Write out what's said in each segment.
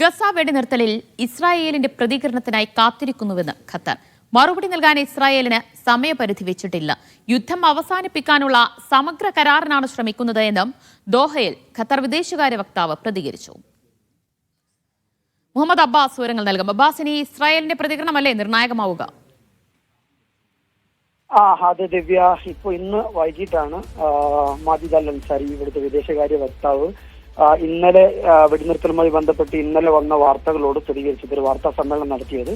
Gaza വെടിനിർത്തലിൽ ഇസ്രായേലിന്റെ പ്രതികരണത്തിനായി കാത്തിരിക്കുന്നുവെന്ന് Qatar. മറുപടി നൽകാൻ ഇസ്രായേലിന് സമയപരിധി വെച്ചിട്ടില്ല. യുദ്ധം അവസാനിപ്പിക്കാനുള്ള സമഗ്ര കരാറിനാണ് ശ്രമിക്കുന്നത് എന്നും ദോഹയിൽ ഖത്തർ വിദേശകാര്യ വക്താവ് പ്രതികരിച്ചു. മുഹമ്മദ് അബ്ബാസ് വിവരങ്ങൾ നൽകും. അബ്ബാസ്, ഇനി ഇസ്രായേലിന്റെ പ്രതികരണമല്ലേ നിർണായകമാവുക? അതെ ദിവ്യ, ഇന്ന് വൈകിട്ടാണ് മാജിദ് അൽ അൻസാരി, ഇവിടുത്തെ വിദേശകാര്യ വക്താവ്, ഇന്നലെ വെടിനിർത്തലുമായി ബന്ധപ്പെട്ട് ഇന്നലെ വന്ന വാർത്തകളോട് സ്ഥിരീകരിച്ചത് ഒരു വാർത്താ സമ്മേളനം നടത്തിയത്.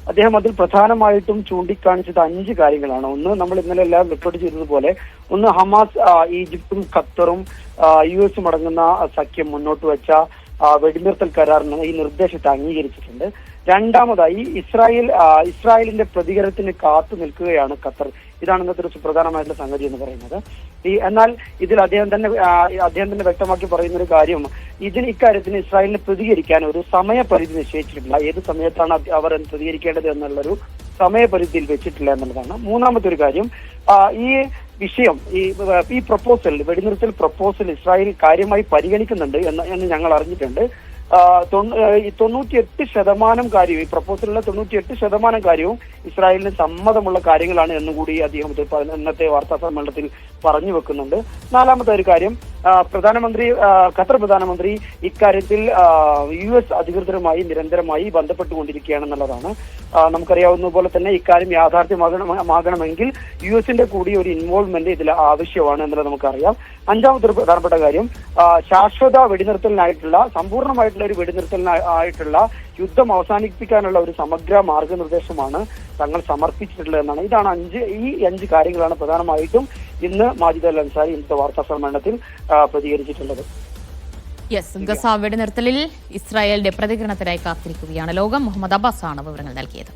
അദ്ദേഹം അതിൽ പ്രധാനമായിട്ടും ചൂണ്ടിക്കാണിച്ചത് 5 കാര്യങ്ങളാണ്. ഒന്ന്, നമ്മൾ ഇന്നലെ എല്ലാം റിപ്പോർട്ട് ചെയ്തതുപോലെ, ഒന്ന് ഹമാസ്, ഈജിപ്തും ഖത്തറും US അടങ്ങുന്ന സഖ്യം മുന്നോട്ട് വെച്ച വെടിനിർത്തൽ കരാറിന് ഈ നിർദ്ദേശത്തെ അംഗീകരിച്ചിട്ടുണ്ട്. രണ്ടാമതായി ഇസ്രായേലിന്റെ പ്രതികരണത്തിന് കാത്തു നിൽക്കുകയാണ് ഖത്തർ. ഇതാണ് ഇന്നത്തെ ഒരു സുപ്രധാനമായിട്ടുള്ള സംഗതി എന്ന് പറയുന്നത്. എന്നാൽ ഇതിൽ അദ്ദേഹം തന്നെ വ്യക്തമാക്കി പറയുന്ന ഒരു കാര്യം, ഇക്കാര്യത്തിന് ഇസ്രായേലിന് പ്രതികരിക്കാൻ ഒരു സമയപരിധി നിശ്ചയിച്ചിട്ടില്ല. ഏത് സമയത്താണ് അവർ പ്രതികരിക്കേണ്ടത് എന്നുള്ളൊരു സമയപരിധിയിൽ വെച്ചിട്ടില്ല എന്നുള്ളതാണ്. മൂന്നാമത്തെ ഒരു കാര്യം, ഈ വിഷയം, ഈ പ്രപ്പോസൽ, വെടിനിർത്തൽ പ്രപ്പോസൽ ഇസ്രായേൽ കാര്യമായി പരിഗണിക്കുന്നുണ്ട് എന്ന് ഞങ്ങൾ അറിഞ്ഞിട്ടുണ്ട്. 98% കാര്യവും, ഈ പ്രപ്പോസലിലെ 98% കാര്യവും ഇസ്രായേലിന് സമ്മതമുള്ള കാര്യങ്ങളാണ് എന്നുകൂടി അദ്ദേഹം ഇന്നത്തെ വാർത്താ സമ്മേളനത്തിൽ പറഞ്ഞു വെക്കുന്നുണ്ട്. നാലാമത്തെ ഒരു കാര്യം, ഖത്തർ പ്രധാനമന്ത്രി ഇക്കാര്യത്തിൽ US അധികൃതരുമായി നിരന്തരമായി ബന്ധപ്പെട്ടുകൊണ്ടിരിക്കുകയാണെന്നുള്ളതാണ്. നമുക്കറിയാവുന്ന പോലെ തന്നെ ഇക്കാര്യം യാഥാർത്ഥ്യമാകണമെങ്കിൽ US കൂടി ഒരു ഇൻവോൾവ്മെന്റ് ഇതിൽ ആവശ്യമാണ് എന്നുള്ളത് നമുക്കറിയാം. അഞ്ചാമത്തെ ഒരു പ്രധാനപ്പെട്ട കാര്യം, ശാശ്വത വെടിനിർത്തലിനായിട്ടുള്ള, സമ്പൂർണ്ണമായിട്ടുള്ള ഒരു വെടിനിർത്തലിനായിട്ടുള്ള യുദ്ധം അവസാനിപ്പിക്കാനുള്ള ഒരു സമഗ്ര മാർഗനിർദ്ദേശമാണ് തങ്ങൾ സമർപ്പിച്ചിട്ടുള്ളത് എന്നാണ്. ഈ 5 കാര്യങ്ങളാണ് പ്രധാനമായിട്ടും ഇന്ന് മാജിദ് അൽ അൻസാരി ഇന്നത്തെ വാർത്താ സമ്മേളനത്തിൽ പ്രതികരിച്ചിട്ടുള്ളത്. ഗസ വെടിനിർത്തലിൽ ഇസ്രായേലിന്റെ പ്രതികരണത്തിനായി കാത്തിരിക്കുകയാണ് ലോകം. മുഹമ്മദ് അബ്ബാസ് ആണ് വിവരങ്ങൾ നൽകിയത്.